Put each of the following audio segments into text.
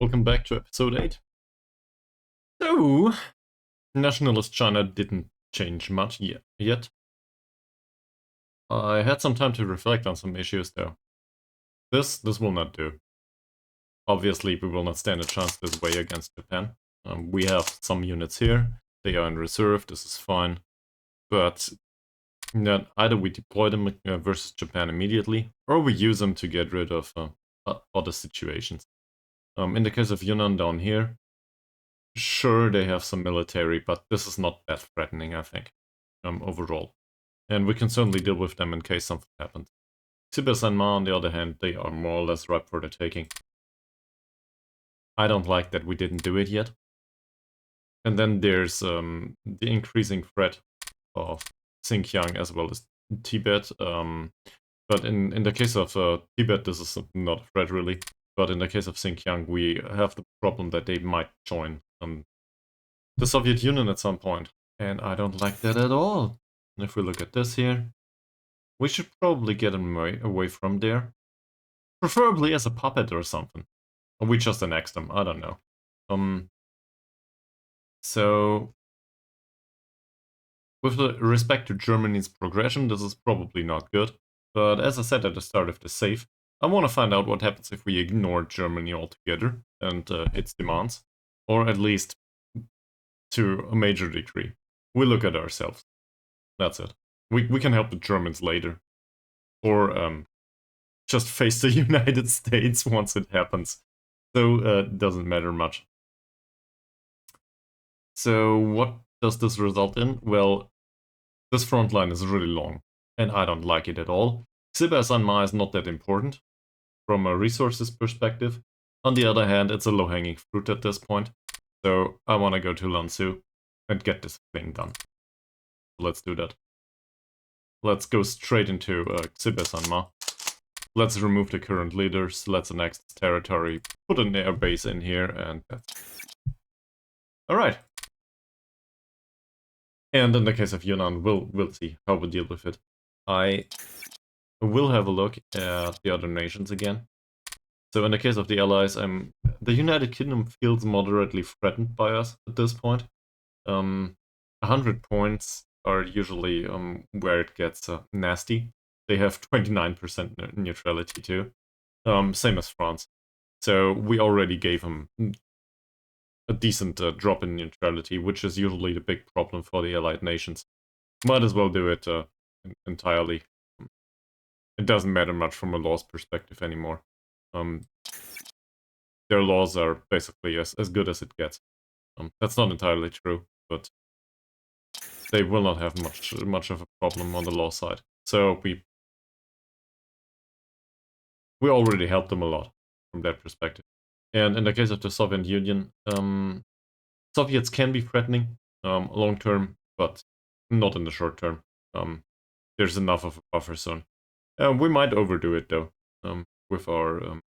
Welcome back to episode 8. So, Nationalist China didn't change much yet. I had some time to reflect on some issues though. This will not do. Obviously, we will not stand a chance this way against Japan. We have some units here, they are in reserve, this is fine. But either we deploy them versus Japan immediately, or we use them to get rid of other situations. In the case of Yunnan down here, sure, they have some military, but this is not that threatening, I think, overall. And we can certainly deal with them in case something happens. Xibei San Ma, on the other hand, they are more or less ripe for the taking. I don't like that we didn't do it yet. And then there's the increasing threat of Xinjiang as well as Tibet. But in the case of Tibet, this is not a threat really. But in the case of Xinjiang, we have the problem that they might join the Soviet Union at some point. And I don't like that at all. If we look at this here, we should probably get him away from there. Preferably as a puppet or something. Or we just annex them, I don't know. So, with respect to Germany's progression, this is probably not good. But as I said at the start of the save, I want to find out what happens if we ignore Germany altogether and its demands. Or at least to a major degree. We look at ourselves. That's it. We can help the Germans later. Or just face the United States once it happens. So it doesn't matter much. So what does this result in? Well, this front line is really long, and I don't like it at all. Xibei San Ma is not that important from a resources perspective. On the other hand, it's a low-hanging fruit at this point. So I want to go to Lanzhou and get this thing done. Let's do that. Let's go straight into Xibei San Ma. Let's remove the current leaders, let's annex this territory, put an air base in here, and that's... Alright. And in the case of Yunnan, we'll see how we deal with it. I will have a look at the other nations again. So in the case of the Allies, the United Kingdom feels moderately threatened by us at this point. 100 points are usually where it gets nasty. They have 29% neutrality too. Same as France. So we already gave them a decent drop in neutrality, which is usually the big problem for the allied nations. Might as well do it entirely. It doesn't matter much from a laws perspective anymore. Their laws are basically as good as it gets. That's not entirely true, but they will not have much of a problem on the law side. So we already helped them a lot from that perspective. And in the case of the Soviet Union, Soviets can be threatening long term, but not in the short term. There's enough of a buffer zone. We might overdo it though, with our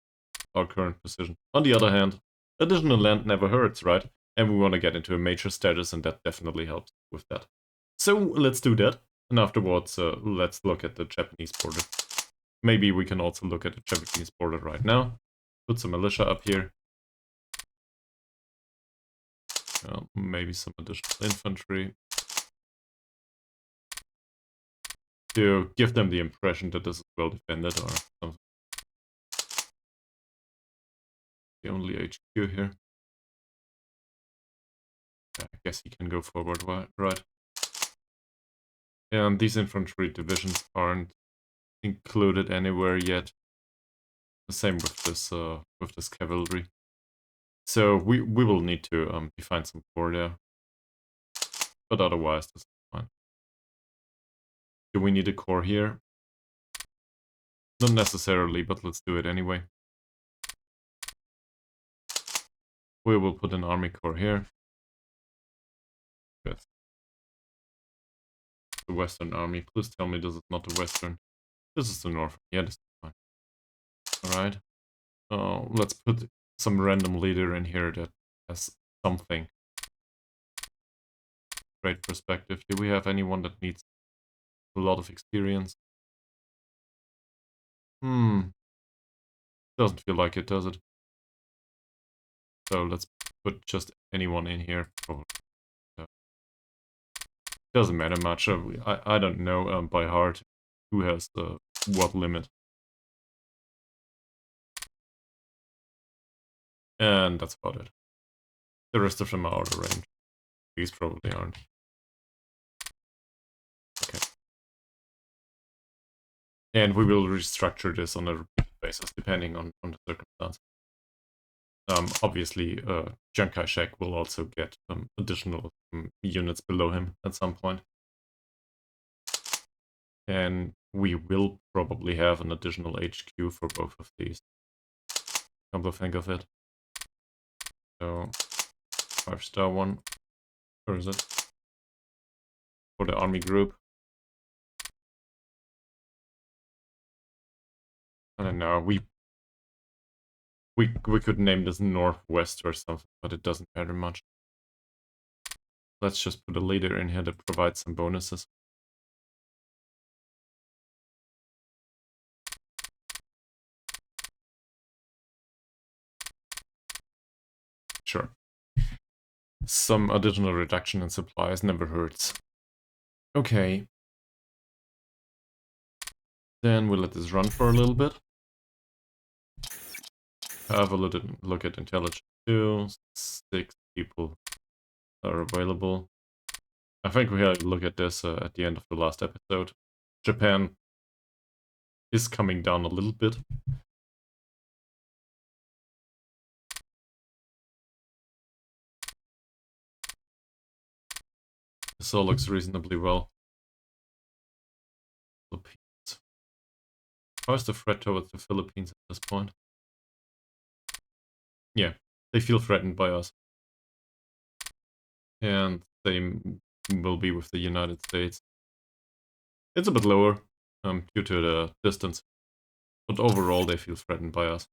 current position. On the other hand, additional land never hurts, right? And we want to get into a major status, and that definitely helps with that. So let's do that, and afterwards let's look at the Japanese border. Maybe we can also look at the Japanese border right now. Put some militia up here. Maybe some additional infantry. To give them the impression that this is well defended or something. The only HQ here. I guess he can go forward, right? And these infantry divisions aren't included anywhere yet. The same with this cavalry. So we will need to define some core there. But otherwise, this is fine. Do we need a core here? Not necessarily, but let's do it anyway. We will put an army core here. Good. The Western Army. Please tell me this is not the Western. This is the North. Yeah, this is fine. Alright. Let's put some random leader in here that has something. Great perspective. Do we have anyone that needs a lot of experience? Doesn't feel like it, does it? So let's put just anyone in here. Doesn't matter much. I don't know by heart who has the what limit. And that's about it. The rest of them are out of range. These probably aren't. Okay. And we will restructure this on a repeated basis, depending on the circumstance. Obviously, Chiang Kai-shek will also get additional units below him at some point. And we will probably have an additional HQ for both of these. Come to think of it. So, 5-star one. Where is it? For the army group. I don't know, we could name this Northwest or something, but it doesn't matter much. Let's just put a leader in here that provides some bonuses. Sure. Some additional reduction in supplies never hurts. Okay. Then we'll let this run for a little bit. Have a look at intelligence too. 6 people are available. I think we had a look at this at the end of the last episode. Japan is coming down a little bit. This all looks reasonably well. Philippines. How is the threat towards the Philippines at this point? Yeah, they feel threatened by us. And they will be with the United States. It's a bit lower due to the distance. But overall, they feel threatened by us.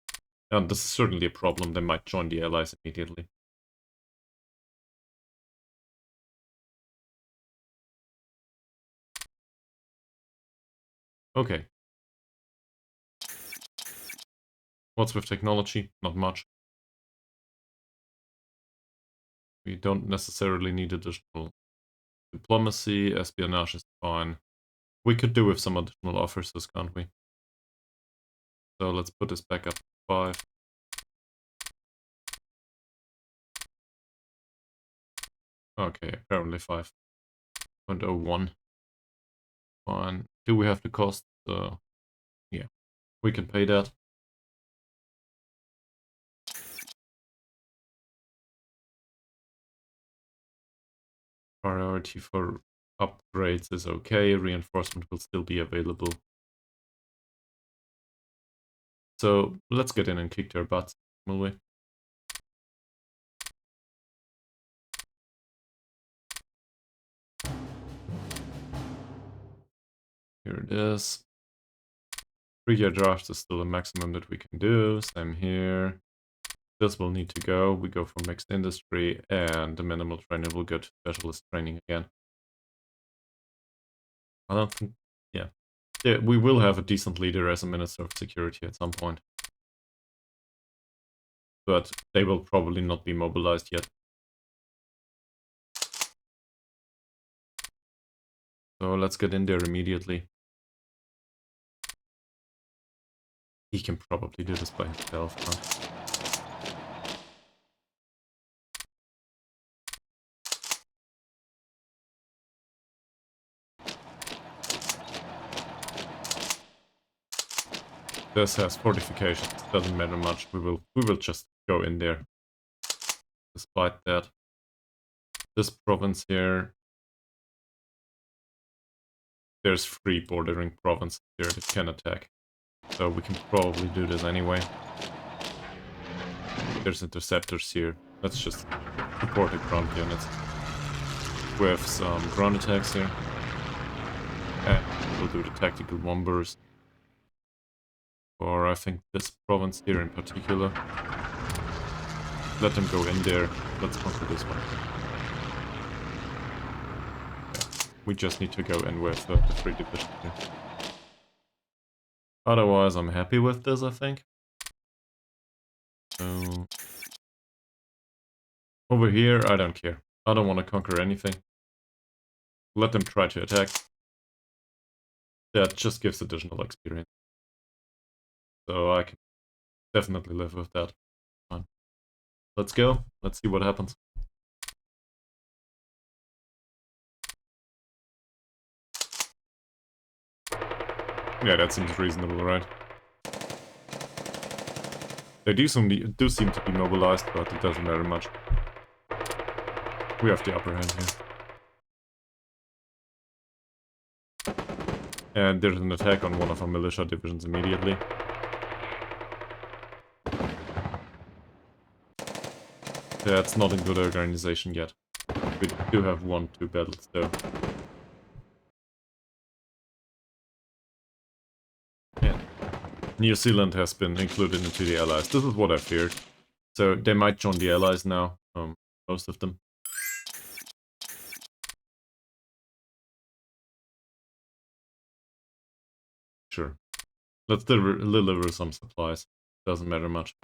And this is certainly a problem. They might join the Allies immediately. Okay. What's with technology? Not much. We don't necessarily need additional diplomacy. Espionage is fine. We could do with some additional officers, can't we? So let's put this back up to 5. Okay, apparently 5.01. Fine. Do we have the cost? Yeah, we can pay that. Priority for upgrades is okay. Reinforcement will still be available. So let's get in and kick their butts, will we? Here it is. 3-year draft is still the maximum that we can do. Same here. This will need to go. We go for mixed industry, and the minimal trainer will go to specialist training again. I don't think... Yeah. Yeah, we will have a decent leader as a Minister of Security at some point. But they will probably not be mobilized yet. So let's get in there immediately. He can probably do this by himself, huh? This has fortifications, doesn't matter much. We will just go in there. Despite that. This province here, there's 3 bordering provinces here that can attack. So we can probably do this anyway. There's interceptors here. Let's just support the ground units. We have some ground attacks here. And we'll do the tactical bombers. Or I think this province here in particular. Let them go in there. Let's conquer this one. We just need to go in with the 3 divisions here. Otherwise, I'm happy with this, I think. So Over here, I don't care. I don't want to conquer anything. Let them try to attack. That just gives additional experience. So I can definitely live with that. Fine. Let's go. Let's see what happens. Yeah, that seems reasonable, right? They do seem to be mobilized, but it doesn't matter much. We have the upper hand here. And there's an attack on one of our militia divisions immediately. That's not in good organization yet. We do have 1-2 battles though. Yeah. New Zealand has been included into the Allies. This is what I feared. So they might join the Allies now, most of them. Sure. Let's deliver some supplies. Doesn't matter much.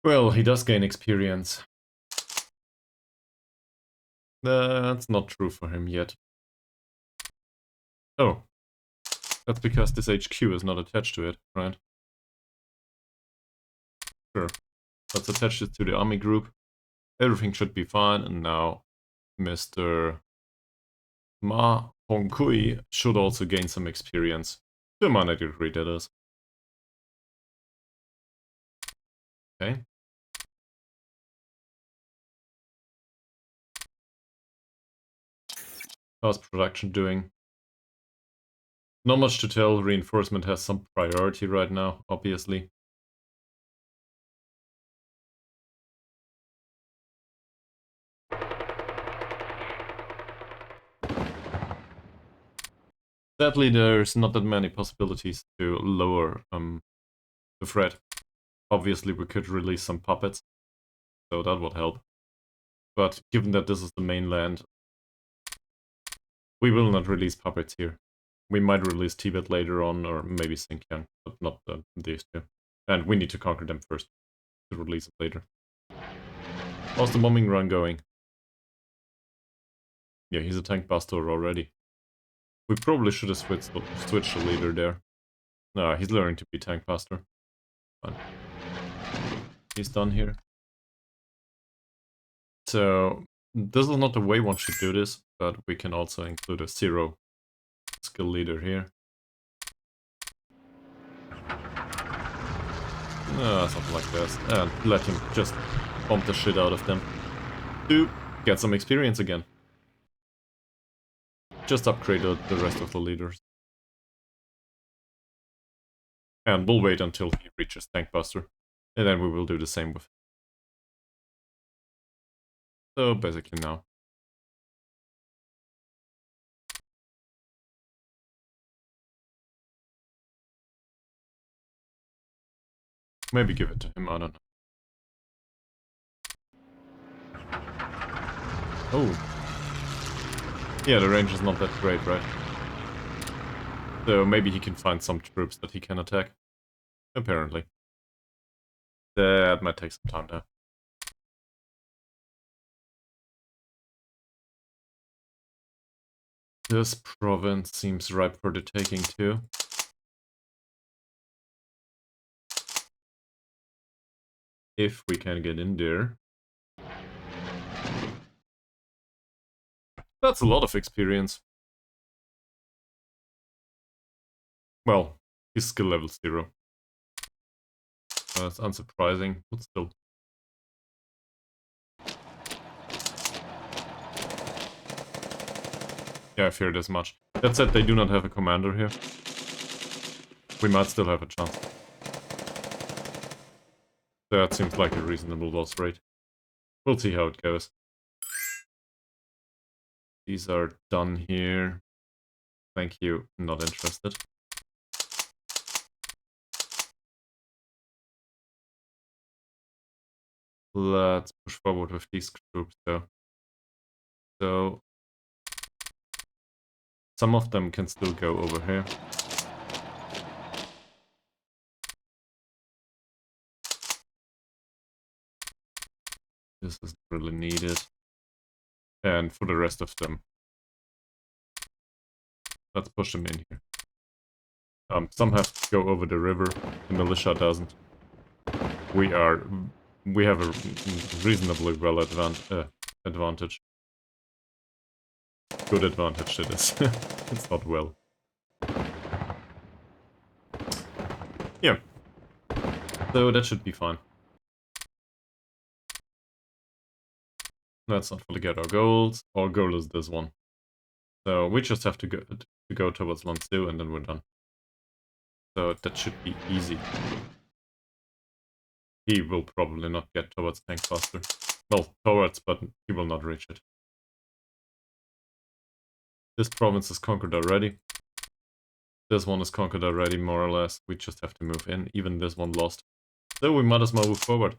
Well, he does gain experience. That's not true for him yet. Oh. That's because this HQ is not attached to it, right? Sure. Let's attach it to the army group. Everything should be fine, and now Mr. Ma Hongkui should also gain some experience. To a minor degree, that is. Okay. How's production doing? Not much to tell. Reinforcement has some priority right now, obviously. Sadly, there's not that many possibilities to lower the threat. Obviously, we could release some puppets, so that would help. But given that this is the mainland, we will not release puppets here. We might release Tibet later on, or maybe Xinjiang, but not these two. And we need to conquer them first, to release it later. How's the bombing run going? Yeah, he's a tank buster already. We probably should have switched the leader there. No, he's learning to be tank buster. Fine. He's done here. So, this is not the way one should do this, but we can also include a 0 skill leader here. Something like this. And let him just bomb the shit out of them. To get some experience again. Just upgrade the rest of the leaders. And we'll wait until he reaches tank buster. And then we will do the same with him. So basically now. Maybe give it to him, I don't know. Oh. Yeah, the range is not that great, right? So maybe he can find some troops that he can attack. Apparently. That might take some time though. This province seems ripe for the taking too. If we can get in there. That's a lot of experience. Well, his skill level 0. That's unsurprising, but still. Yeah, I feared as much. That said, they do not have a commander here. We might still have a chance. That seems like a reasonable loss rate. We'll see how it goes. These are done here. Thank you, not interested. Let's push forward with these troops though. So some of them can still go over here. This is really needed. And for the rest of them, let's push them in here. Some have to go over the river. The militia doesn't. We have a reasonably well advantage. Good advantage it is. It's not well. Yeah. So that should be fine. Let's not forget our goals. Our goal is this one. So we just have to go towards Lanzhou and then we're done. So that should be easy. He will probably not get towards Tankbuster. Well, towards, but he will not reach it. This province is conquered already. This one is conquered already, more or less. We just have to move in. Even this one lost. So we might as well move forward.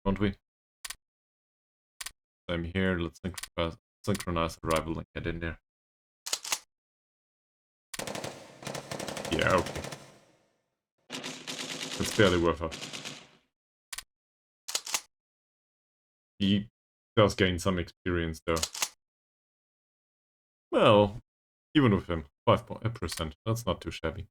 Won't we? Same here. Let's synchronize arrival and get in there. Yeah, okay. It's barely worth it. He does gain some experience though. Well, even with him, 5%. That's not too shabby.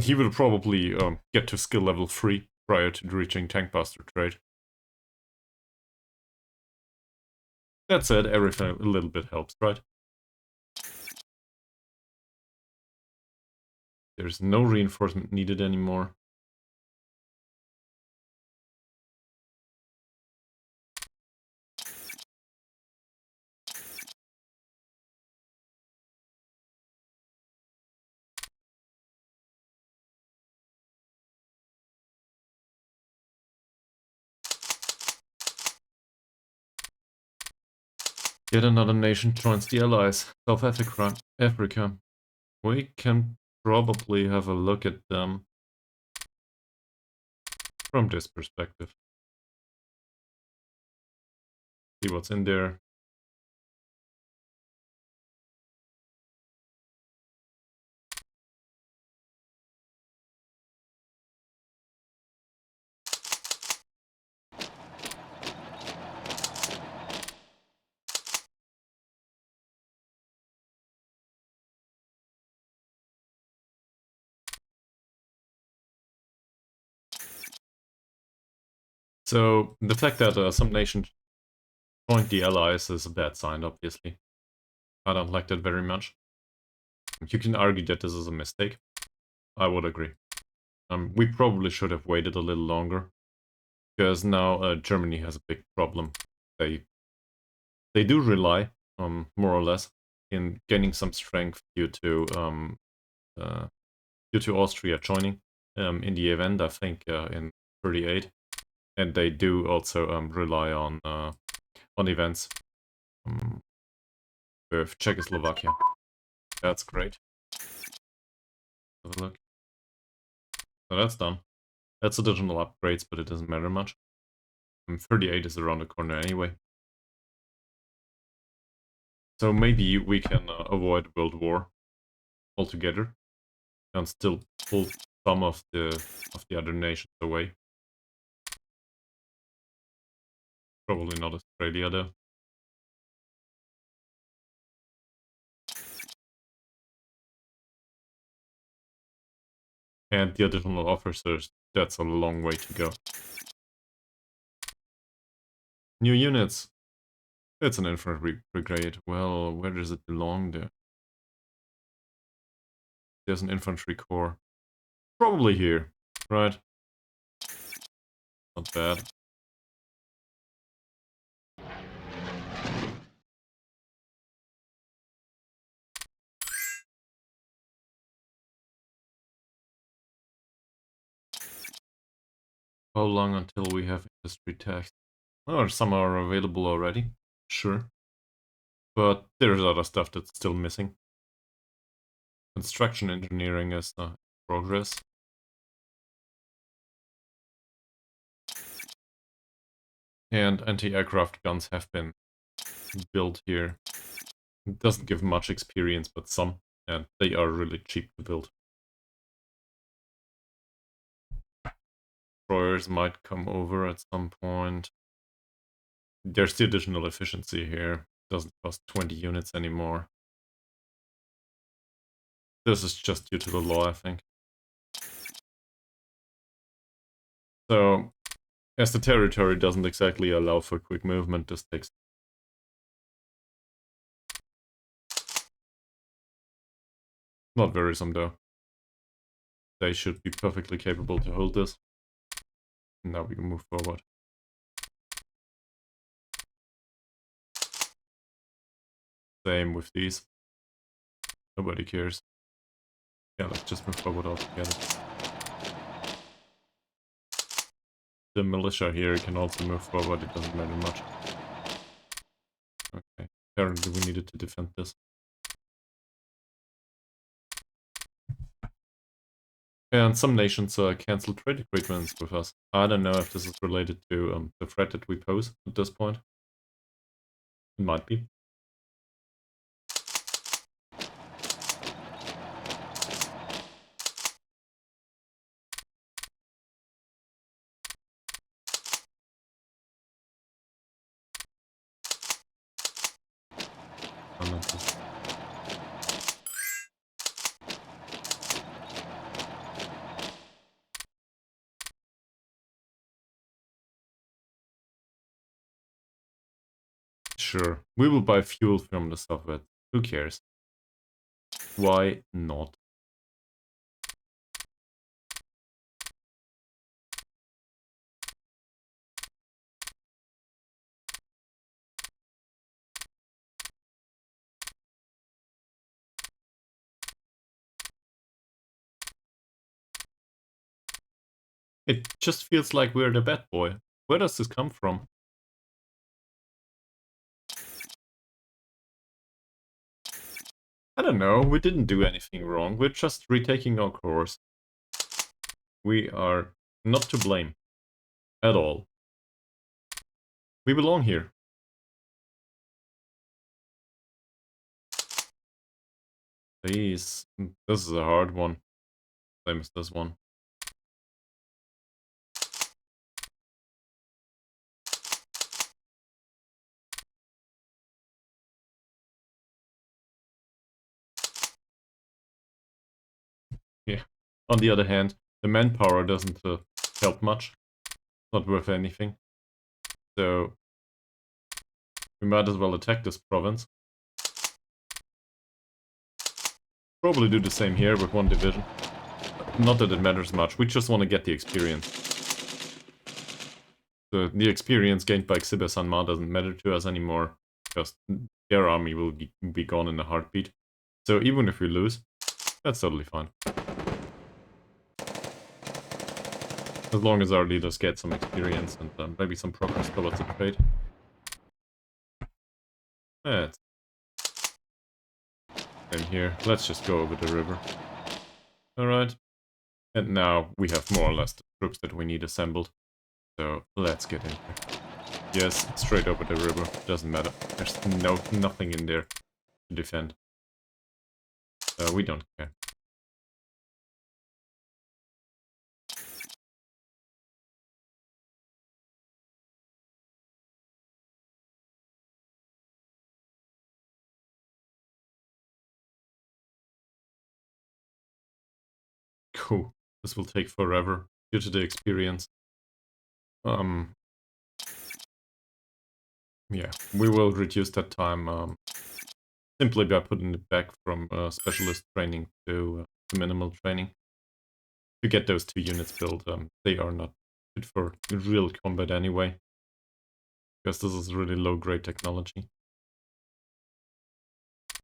He will probably get to skill level 3 prior to reaching Tankbuster trade. That said, everything a little bit helps, right? There's no reinforcement needed anymore. Yet another nation joins the Allies. South Africa. We can probably have a look at them from this perspective. See what's in there. So the fact that some nations joined the Allies is a bad sign, obviously. I don't like that very much. You can argue that this is a mistake. I would agree. We probably should have waited a little longer, because now Germany has a big problem. They do rely, more or less, in gaining some strength due to Austria joining in the event. I think in 38, and they do also rely on events with Czechoslovakia. That's great. Have a look. So that's done. That's additional upgrades, but it doesn't matter much. 38 is around the corner anyway. So maybe we can avoid World War altogether and still pull some of the other nations away. Probably not Australia though. And the additional officers, that's a long way to go. New units. It's an infantry brigade. Well, where does it belong there? There's an infantry corps. Probably here, right? Not bad. How long until we have industry tax? Oh, some are available already. sure. But there's other stuff that's still missing. Construction engineering is progress. And anti-aircraft guns have been built here. It doesn't give much experience, but some, and they are really cheap to build. Destroyers might come over at some point. There's the additional efficiency here. Doesn't cost 20 units anymore. This is just due to the law, I think. So, as the territory doesn't exactly allow for quick movement, this takes... Not worrisome though. They should be perfectly capable to hold this. Now we can move forward. Same with these. Nobody cares. Yeah, let's just move forward altogether. The militia here can also move forward, it doesn't matter much. Okay, apparently we needed to defend this. And some nations cancel trade agreements with us. I don't know if this is related to the threat that we pose at this point. It might be. Sure, we will buy fuel from the Soviet. Who cares? Why not? It just feels like we're the bad boy. Where does this come from? I don't know, we didn't do anything wrong, we're just retaking our course. We are not to blame. At all. We belong here. Please. This is a hard one. Same as this one. Yeah. On the other hand, the manpower doesn't help much. Not worth anything. So we might as well attack this province. Probably do the same here with one division. Not that it matters much, we just want to get the experience. The experience gained by Xibei San Ma doesn't matter to us anymore, because their army will be gone in a heartbeat. So even if we lose, that's totally fine. As long as our leaders get some experience and maybe some progress towards the trade. Yeah, same here. Let's just go over the river. Alright. And now we have more or less the troops that we need assembled. So let's get in here. Yes, straight over the river. Doesn't matter. There's nothing in there to defend. We don't care. Cool. This will take forever due to the experience. Yeah, we will reduce that time simply by putting it back from specialist training to minimal training. To get those 2 units built, they are not fit for real combat anyway. Because this is really low-grade technology.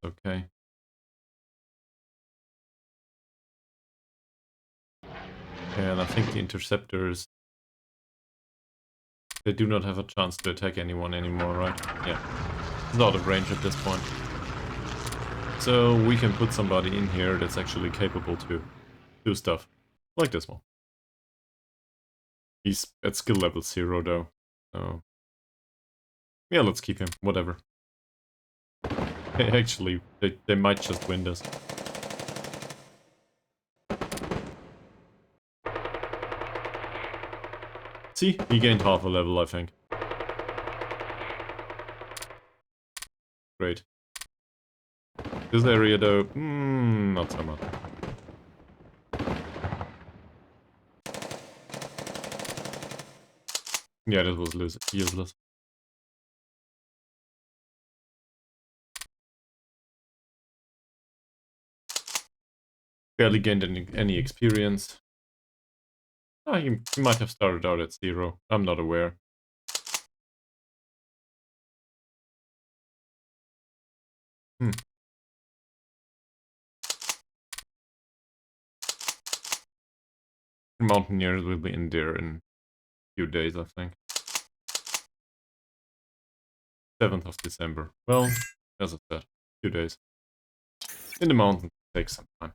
Okay. And I think the interceptors... They do not have a chance to attack anyone anymore, right? Yeah. It's out of range at this point. So we can put somebody in here that's actually capable to do stuff. Like this one. He's at skill level 0 though. So yeah, let's keep him. Whatever. Actually, they might just win this. See, he gained half a level, I think. Great. This area though, not so much. Yeah, this was useless. Barely gained any experience. Ah, he might have started out at 0. I'm not aware. Mountaineers will be in there in a few days, I think. 7th of December. Well, as I said, 2 days. In the mountains takes some time.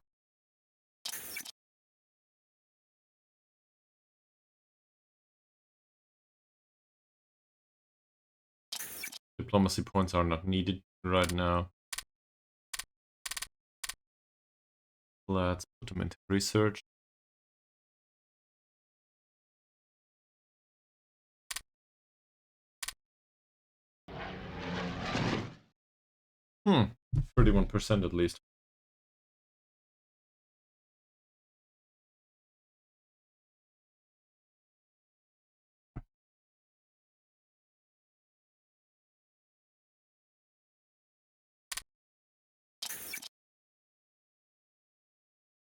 Diplomacy points are not needed right now. Let's put them into research. Hmm, 31% at least.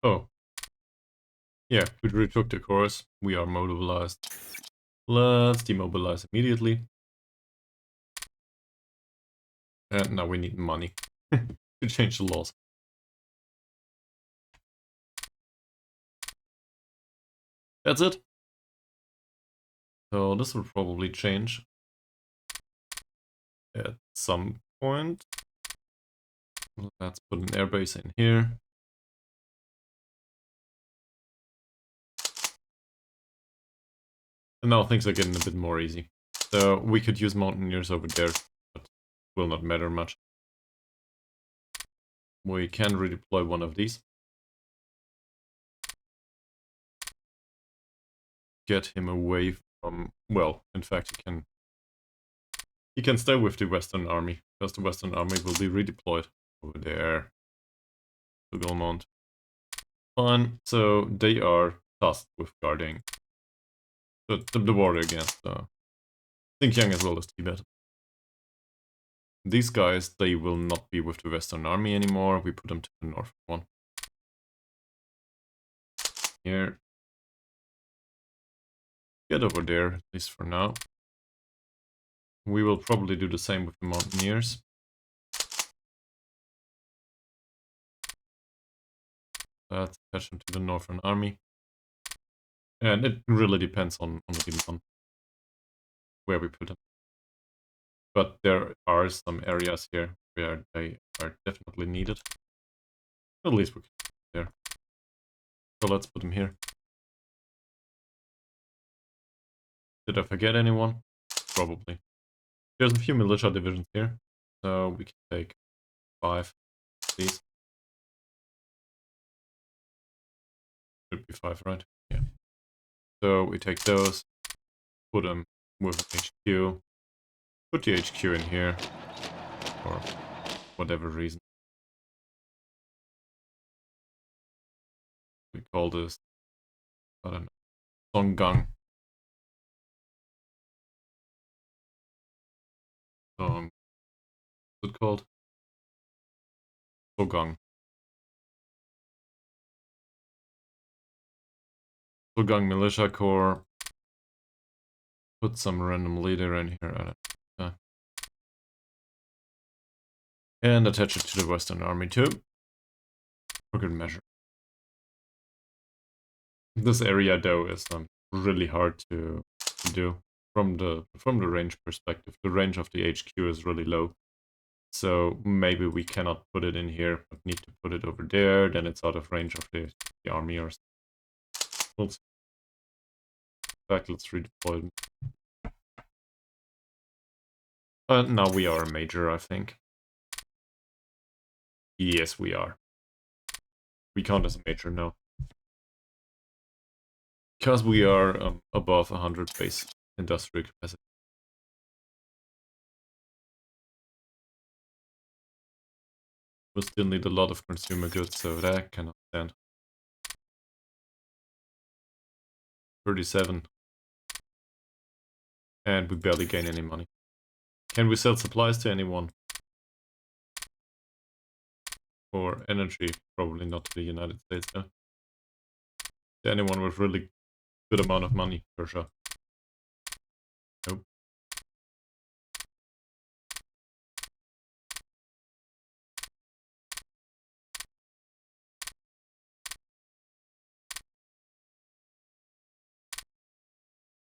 Oh. Yeah, we retook the course. We are mobilized. Let's demobilize immediately. And now we need money to change the laws. That's it. So this will probably change at some point. Let's put an airbase in here. And now things are getting a bit more easy. So we could use mountaineers over there, but will not matter much. We can redeploy one of these. Get him away from, well, in fact he can stay with the Western Army, because the Western Army will be redeployed over there to Belmont. Fine, so they are tasked with guarding the border against Xinjiang as well as Tibet. These guys, they will not be with the Western Army anymore. We put them to the north one. Here. Get over there, at least for now. We will probably do the same with the Mountaineers. Let's attach them to the Northern Army. And it really depends on where we put them. But there are some areas here where they are definitely needed. At least we can put them there. So let's put them here. Did I forget anyone? Probably. There's a few militia divisions here, so we can take 5 of these. Should be 5, right? Yeah. So we take those, put them with an HQ, put the HQ in here, for whatever reason. We call this, I don't know, Songgang. What's it called? Sogang. Sogang Militia Corps. Put some random leader in here. I don't know. And attach it to the Western Army too. For good measure. This area though is really hard to do from the range perspective. The range of the HQ is really low. So maybe we cannot put it in here, but need to put it over there. Then it's out of range of the army or something. We'll see. In fact, let's redeploy them. Now we are a major, I think. Yes, we are. We count as a major now. Because we are above 100 base industrial capacity. We still need a lot of consumer goods, so that cannot stand. 37. And we barely gain any money. Can we sell supplies to anyone? For energy? Probably not to the United States, no. To anyone with really good amount of money, for sure. Nope.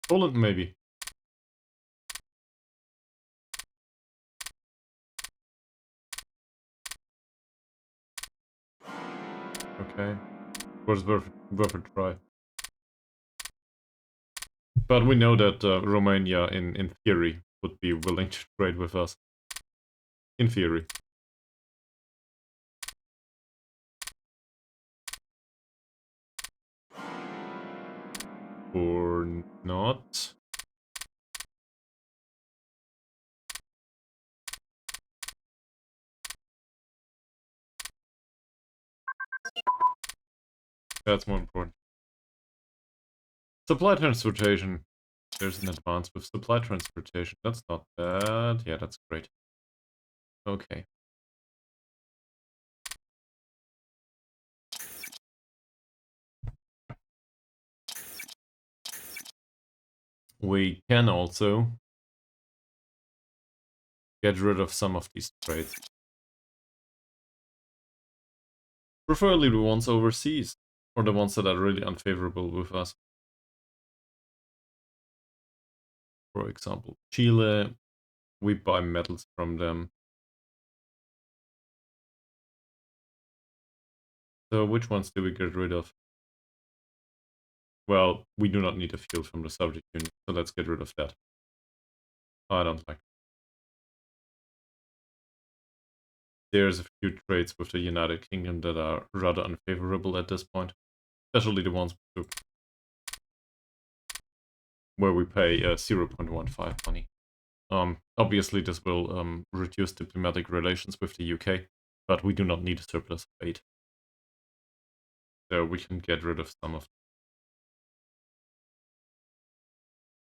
Poland, maybe. Okay. Was worth a try. But we know that Romania, in theory, would be willing to trade with us. In theory. Or not. That's more important. Supply transportation. There's an advance with supply transportation. That's not bad. Yeah, that's great. Okay. We can also get rid of some of these trades. Preferably the ones overseas, or the ones that are really unfavorable with us. For example, Chile, we buy metals from them. So which ones do we get rid of? Well, we do not need a fuel from the Soviet Union, so let's get rid of that. I don't like it. There's a few trades with the United Kingdom that are rather unfavorable at this point. Especially the ones where we pay 0.15 money. Obviously this will reduce diplomatic relations with the UK, but we do not need a surplus of 8. So we can get rid of some of them.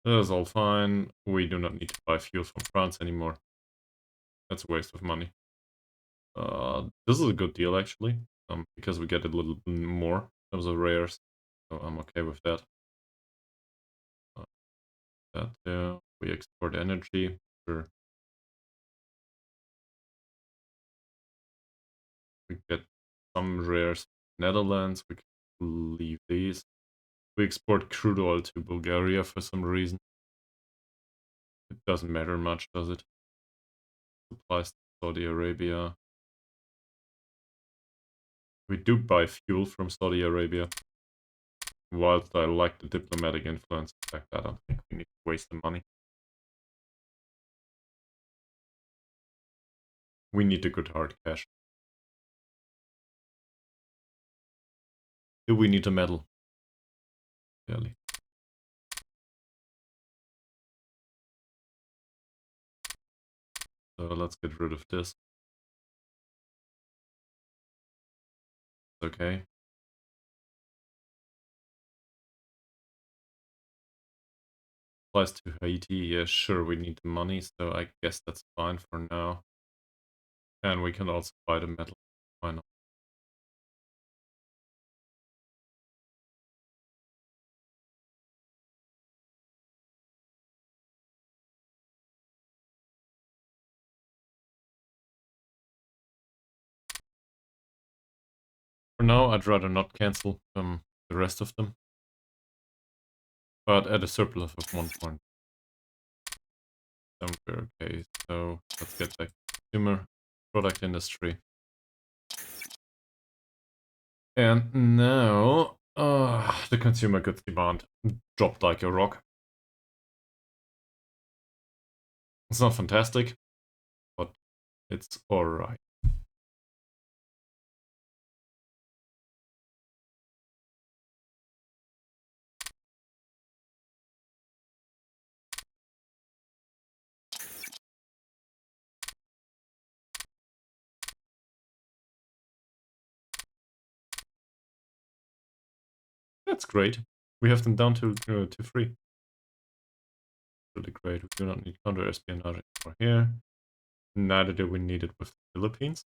That's all fine. We do not need to buy fuel from France anymore. That's a waste of money. This is a good deal actually, because we get a little more in terms of rares. So I'm okay with that. We export energy. Sure. We get some rares from Netherlands. We can leave these. We export crude oil to Bulgaria for some reason. It doesn't matter much, does it? Supplies to Saudi Arabia. We do buy fuel from Saudi Arabia. Whilst I like the diplomatic influence effect, I don't think we need to waste the money. We need the good hard cash. Do we need a medal? Clearly. So let's get rid of this. Okay. Applies to Haiti. Yeah, sure, we need the money, so I guess that's fine for now. And we can also buy the metal. Why not? For now, I'd rather not cancel the rest of them. But at a surplus of 1 point. Okay, so let's get back to consumer. product industry. And now the consumer goods demand dropped like a rock. It's not fantastic, but it's alright. That's great. We have them down to 3. Really great. We do not need counter-espionage anymore here. Neither do we need it with the Philippines.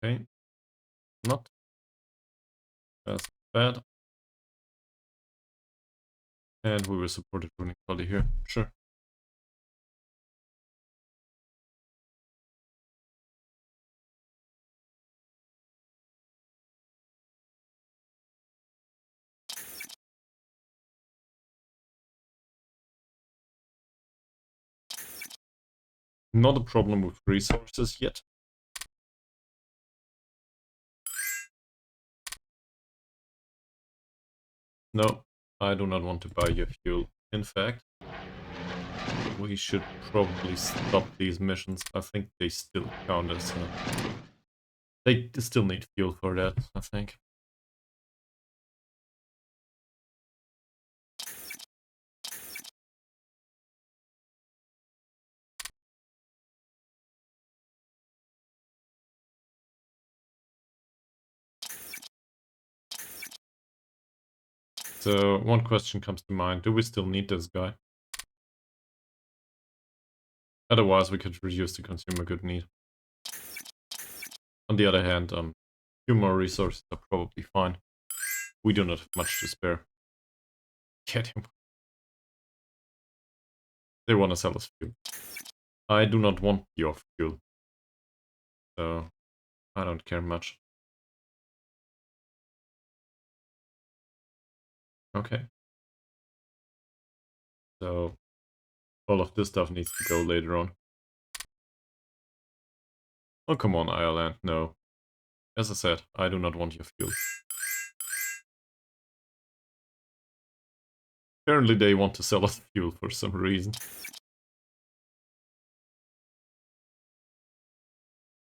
Okay. Not as bad. And we will support it ruling quality here. Sure. Not a problem with resources yet. No, I do not want to buy your fuel. In fact, we should probably stop these missions. I think they still count as... they still need fuel for that, I think. So one question comes to mind. Do we still need this guy? Otherwise, we could reduce the consumer good need. On the other hand, few more resources are probably fine. We do not have much to spare. Get him. They want to sell us fuel. I do not want your fuel. So, I don't care much. Okay. So, all of this stuff needs to go later on. Oh, come on, Ireland. No. As I said, I do not want your fuel. Apparently they want to sell us fuel for some reason.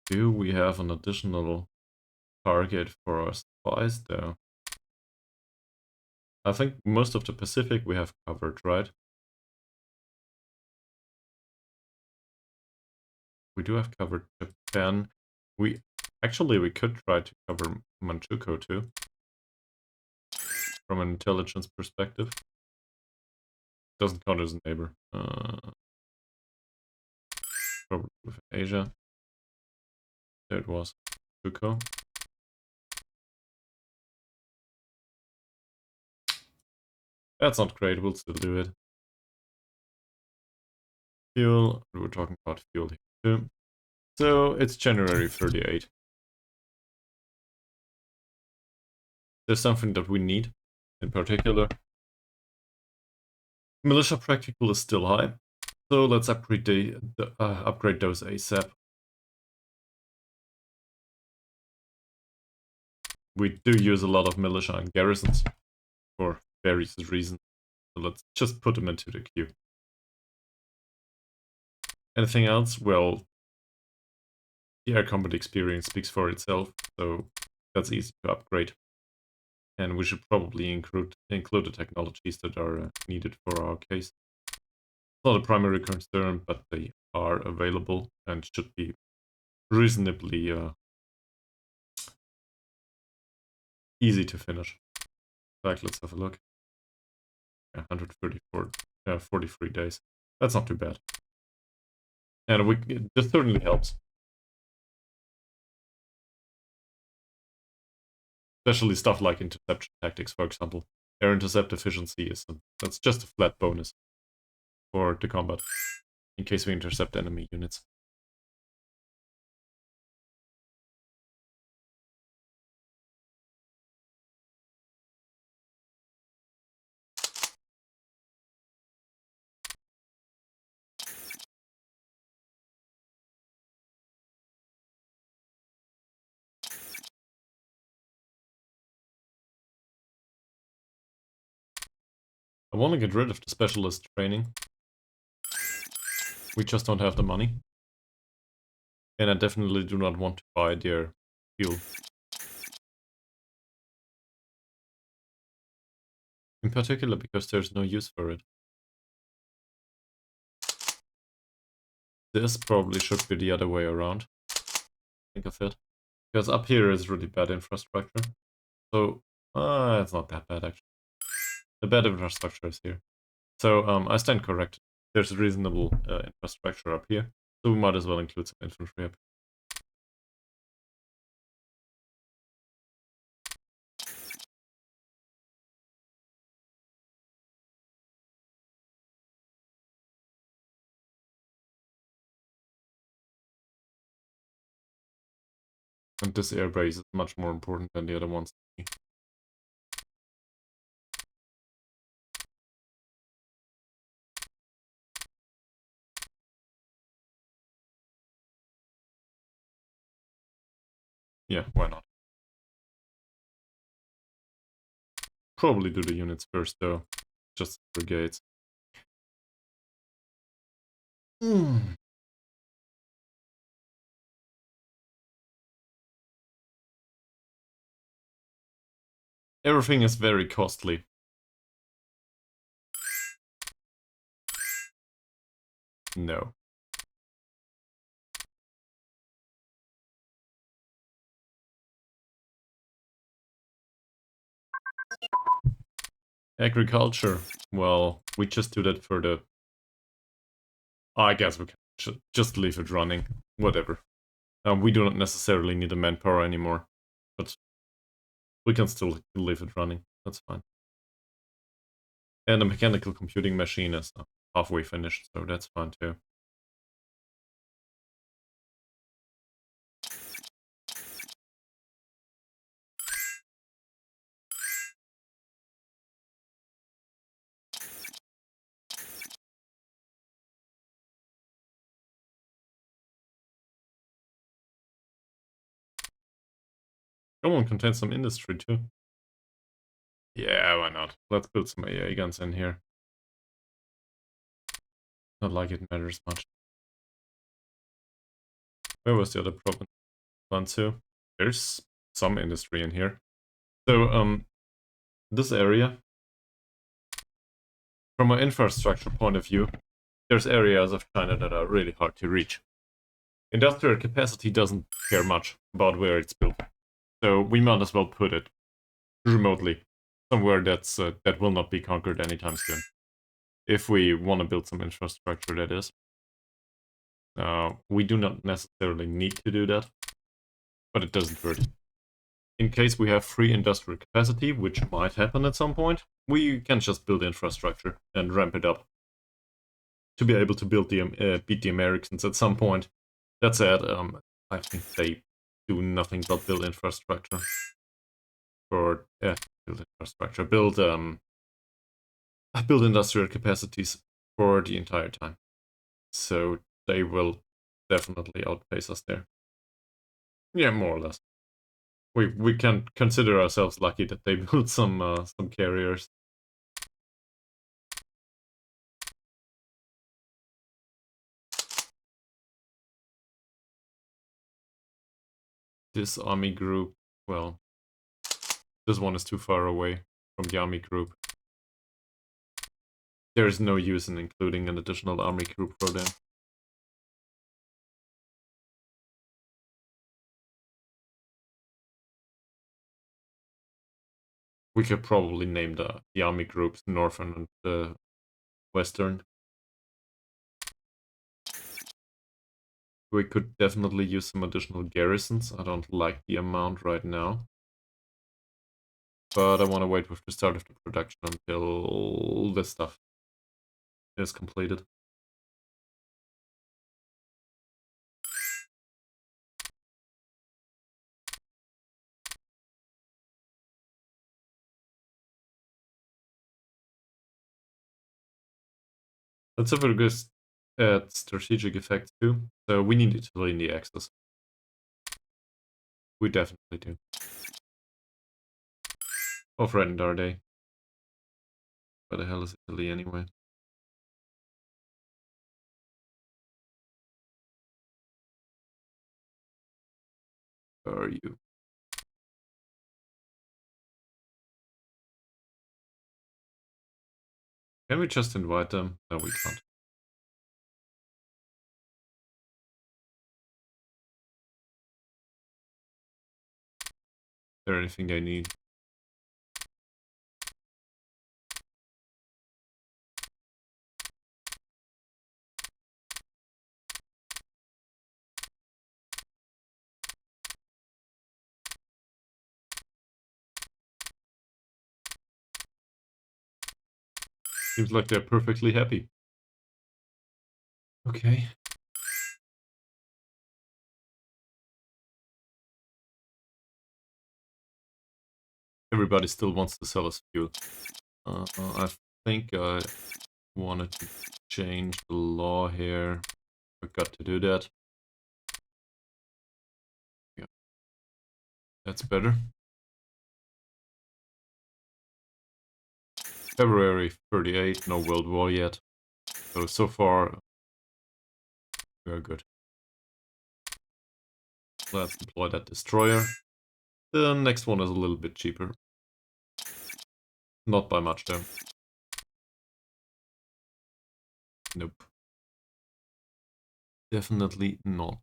Do we have an additional target for our supplies though? I think most of the Pacific we have covered, right? We do have covered Japan. We could try to cover Manchukuo too. From an intelligence perspective. Doesn't count as a neighbor. Probably with Asia. There it was. Manchukuo. That's not great, we'll still do it. Fuel, we were talking about fuel here too. So it's January 38. There's something that we need in particular. Militia practical is still high, so let's upgrade those ASAP. We do use a lot of militia and garrisons for various reasons, so let's just put them into the queue. Anything else? Well, the air combat experience speaks for itself, so that's easy to upgrade. And we should probably include the technologies that are needed for our case. It's not a primary concern, but they are available and should be reasonably easy to finish. In fact, let's have a look. 134, 43 days. That's not too bad. And this certainly helps. Especially stuff like interception tactics, for example. Air intercept efficiency that's just a flat bonus for the combat, in case we intercept enemy units. I want to get rid of the specialist training. We just don't have the money. And I definitely do not want to buy their fuel. In particular because there's no use for it. This probably should be the other way around. Think of it. Because up here is really bad infrastructure. So, it's not that bad actually. The bad infrastructure is here. So, I stand corrected. There's reasonable infrastructure up here. So we might as well include some infantry up. And this air base is much more important than the other ones. Yeah, why not? Probably do the units first though. Just brigades. Everything is very costly. No. Agriculture. Well, we just do that for the... I guess we can just leave it running. Whatever. We do not necessarily need the manpower anymore. But we can still leave it running. That's fine. And the mechanical computing machine is halfway finished, so that's fine too. Come on, contains some industry too. Yeah, why not? Let's build some AA guns in here. Not like it matters much. Where was the other province? Lanzhou. There's some industry in here. So, this area, from an infrastructure point of view, there's areas of China that are really hard to reach. Industrial capacity doesn't care much about where it's built. So we might as well put it remotely, somewhere that's that will not be conquered anytime soon. If we want to build some infrastructure, that is. We do not necessarily need to do that, but it doesn't hurt. In case we have free industrial capacity, which might happen at some point, we can just build infrastructure and ramp it up to be able to build beat the Americans at some point. That said, I think they do nothing but build infrastructure for build infrastructure, build industrial capacities for the entire time. So they will definitely outpace us there. Yeah, more or less. We can consider ourselves lucky that they built some carriers. This army group, well, this one is too far away from the army group. There is no use in including an additional army group for them. We could probably name the army groups Northern and Western. We could definitely use some additional garrisons. I don't like the amount right now. But I want to wait with the start of the production until this stuff is completed. Let's have a look at strategic effects too. So we need Italy in the Axis. We definitely do. How threatened are they? Where the hell is Italy anyway? Where are you? Can we just invite them? No, we can't. Is there anything they need? Seems like they're perfectly happy. Okay. Everybody still wants to sell us fuel. I think I wanted to change the law here. Forgot to do that. Yeah, that's better. February 38, no World War yet. So far, we are good. Let's deploy that destroyer. The next one is a little bit cheaper. Not by much though. Nope. Definitely not.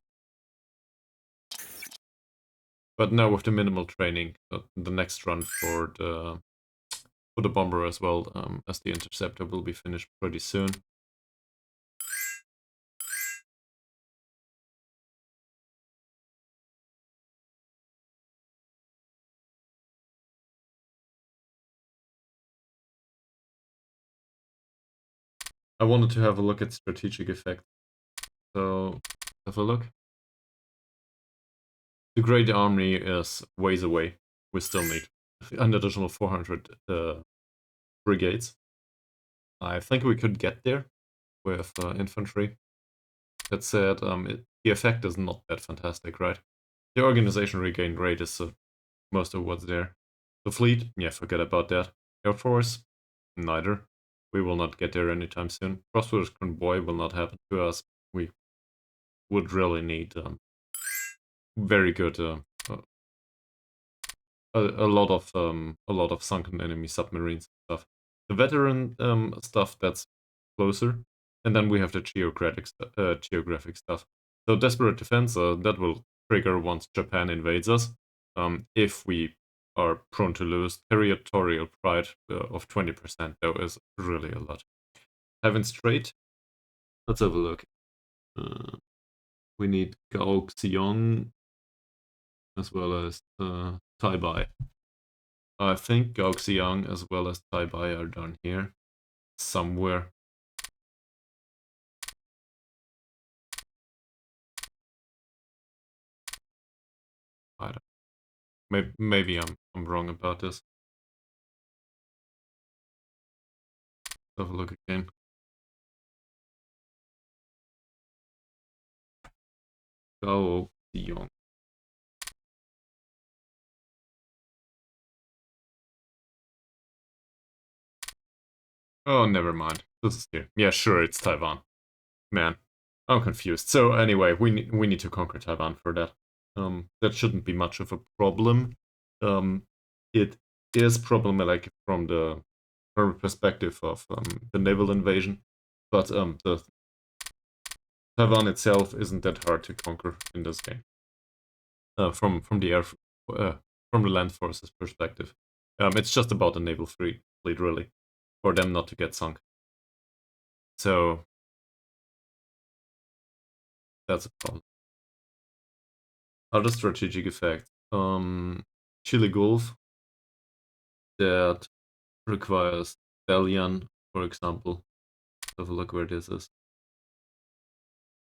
But now with the minimal training, the next run for the bomber as well as the interceptor will be finished pretty soon. I wanted to have a look at strategic effect. So have a look. The Great Army is ways away. We still need an additional 400 brigades. I think we could get there with infantry. That said, the effect is not that fantastic, right? The organization regain rate is most of what's there. The fleet, yeah, forget about that. Air Force, neither. We will not get there anytime soon. Prosperous convoy will not happen to us. We would really need very good a lot of sunken enemy submarines stuff. The veteran stuff that's closer, and then we have the geographic stuff. So desperate defense that will trigger once Japan invades us. If we are prone to lose, territorial pride of 20% though is really a lot. Heaven Strait. Let's have a look. We need Gao Xiong as well as Taibai. I think Gao as well as Taibai are down here somewhere. I don't. Maybe I'm wrong about this. Have a look again. Gao. Oh, never mind. This is here. Yeah, sure, it's Taiwan. Man, I'm confused. So anyway, we need to conquer Taiwan for that. That shouldn't be much of a problem. It is problematic from the perspective of the naval invasion, but the Taiwan itself isn't that hard to conquer in this game. From the from the land forces perspective, it's just about the naval fleet really, for them not to get sunk. So that's a problem. Other strategic effect. Chile Gulf that requires Dalian, for example. Have a look where this is.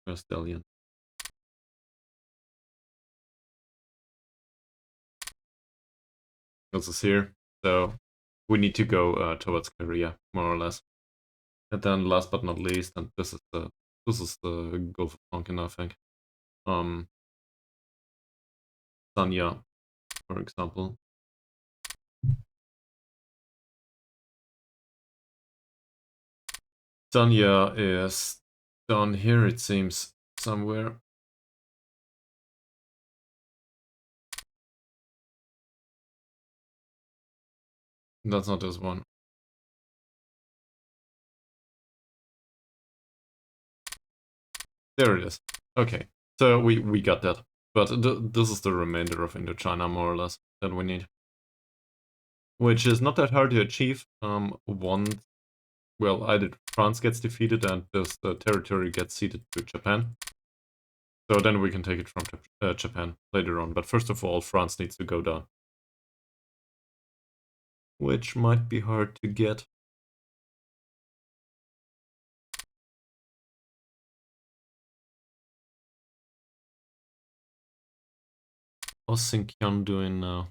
Where's Dalian? This is here. So we need to go towards Korea, more or less. And then last but not least, and this is the Gulf of Tonkin, I think. Sanya, for example. Tanya is down here, it seems, somewhere. That's not this one. There it is. Okay, so we got that. But this is the remainder of Indochina, more or less, that we need. Which is not that hard to achieve. Once, well, either France gets defeated and this territory gets ceded to Japan. So then we can take it from Japan later on. But first of all, France needs to go down. Which might be hard to get. How's Xinjiang doing now?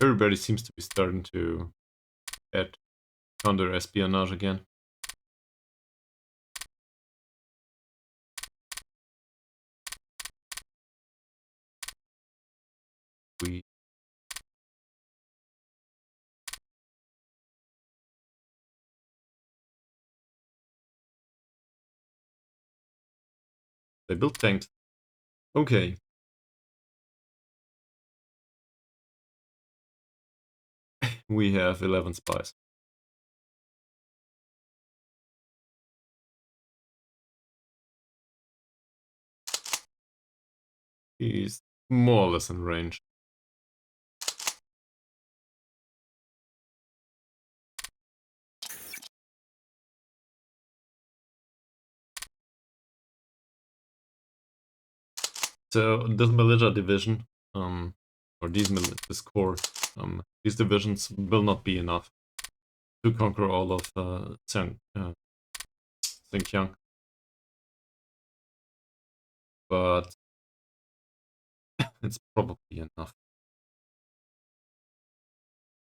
Everybody seems to be starting to add counter-espionage again. We They built tanks. Okay. We have 11 spies. He's more or less in range. So this militia division, or this corps, these divisions will not be enough to conquer all of Xinjiang. But it's probably enough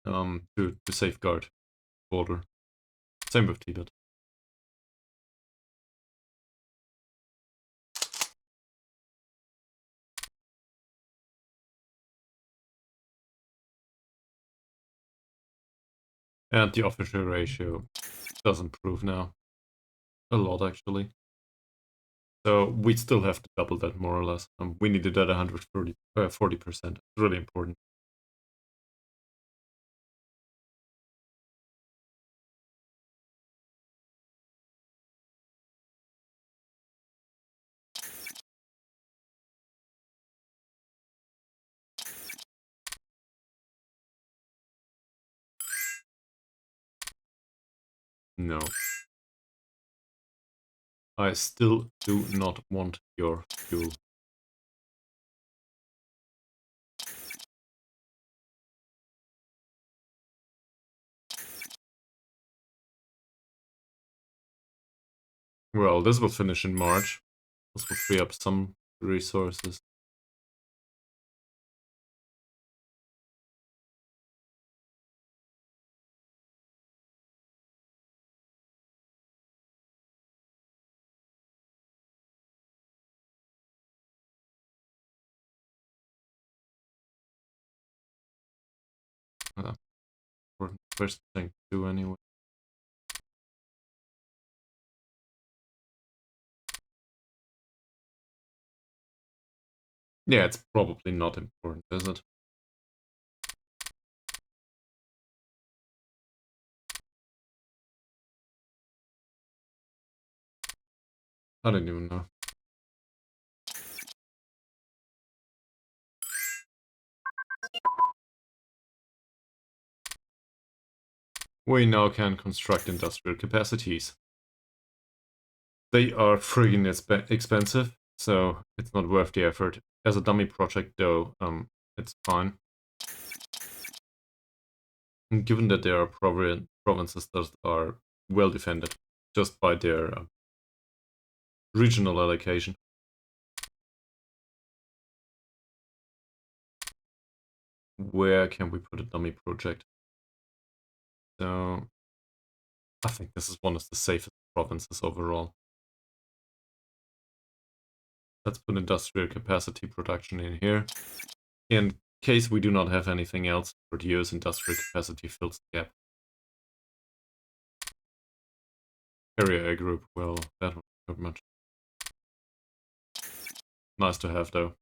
to safeguard border. Same with Tibet. And the officer ratio does improve now. A lot, actually. So we still have to double that, more or less. We need it at 140%. It's really important. No. I still do not want your fuel. Well, this will finish in March. This will free up some resources. For first thing to do anyway. Yeah, it's probably not important, is it? I don't even know. We now can construct industrial capacities. They are friggin' expensive, so it's not worth the effort. As a dummy project, though, it's fine. And given that there are provinces that are well defended just by their regional allocation. Where can we put a dummy project? So I think this is one of the safest provinces overall. Let's put industrial capacity production in here. In case we do not have anything else to produce, industrial capacity fills the gap. Area A group, well, that was not much. Nice to have though.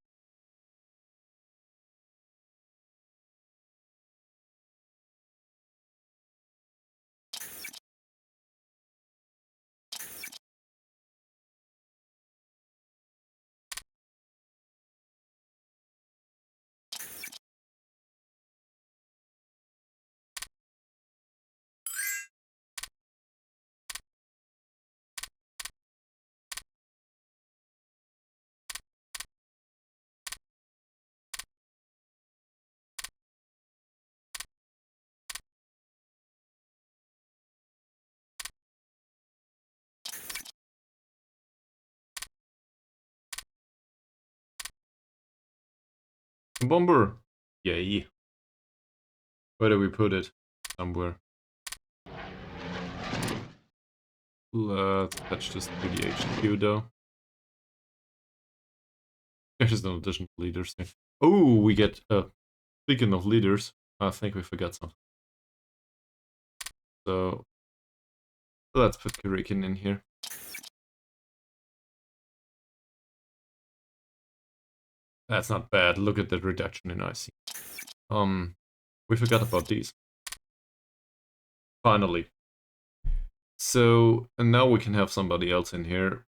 Bomber! Yay. Where do we put it? Somewhere. Let's patch this to the HQ though. There's no additional leaders here. Oh, we get, speaking of leaders, I think we forgot something. So, let's put Kirikin in here. That's not bad. Look at the reduction in IC. We forgot about these. Finally. So, and now we can have somebody else in here.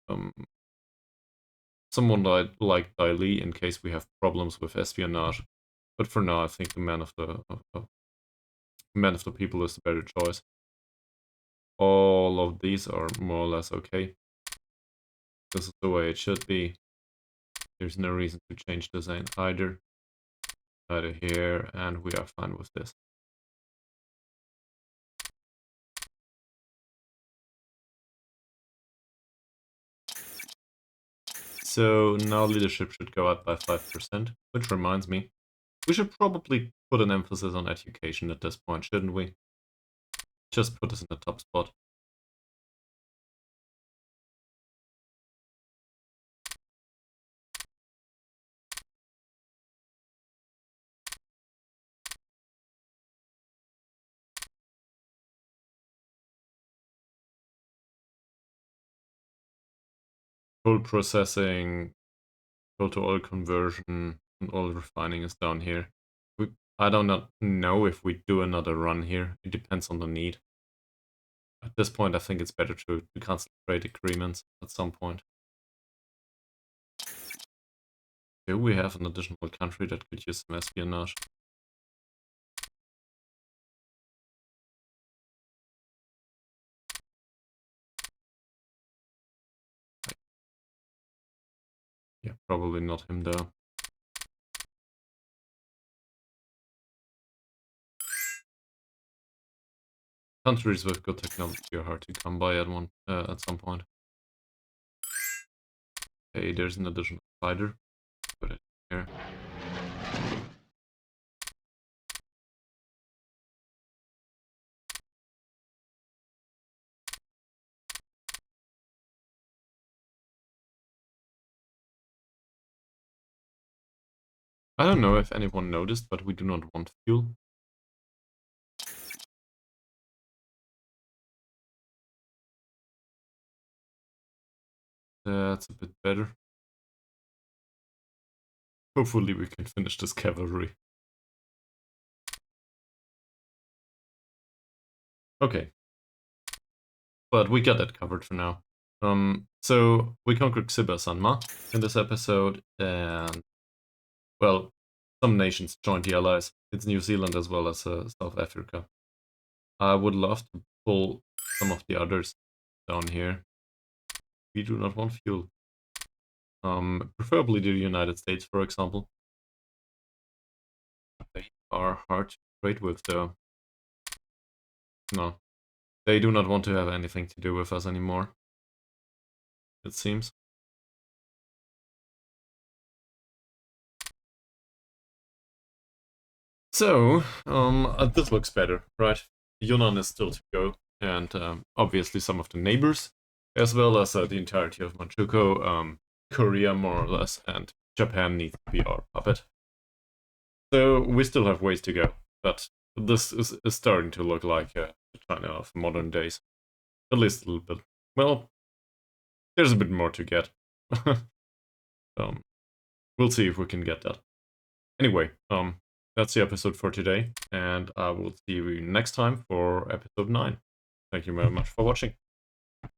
Someone like Dai Li in case we have problems with espionage. But for now, I think the man of the people is the better choice. All of these are more or less okay. This is the way it should be. There's no reason to change design either. Either here, and we are fine with this. So now leadership should go up by 5%, which reminds me, we should probably put an emphasis on education at this point, shouldn't we? Just put us in the top spot. Coal processing, coal to oil conversion, and oil refining is down here. I don't know if we do another run here. It depends on the need. At this point, I think it's better to cancel trade agreements at some point. Do we have an additional country that could use some espionage? Yeah, probably not him though. Countries with good technology are hard to come by at some point. Hey, there's an additional fighter. Put it here. I don't know if anyone noticed, but we do not want fuel. That's a bit better. Hopefully we can finish this cavalry. Okay. But we got that covered for now. So we conquered Xibei San Ma in this episode, and well, some nations joined the Allies. It's New Zealand as well as South Africa. I would love to pull some of the others down here. We do not want fuel. Preferably the United States, for example. They are hard to trade with, though. No, they do not want to have anything to do with us anymore, it seems. So, this looks better, right? Yunnan is still to go, and obviously some of the neighbors, as well as the entirety of Manchukuo, Korea more or less, and Japan needs to be our puppet. So we still have ways to go, but this is starting to look like the China of modern days. At least a little bit. Well, there's a bit more to get. We'll see if we can get that. Anyway, that's the episode for today, and I will see you next time for episode 9. Thank you very much for watching.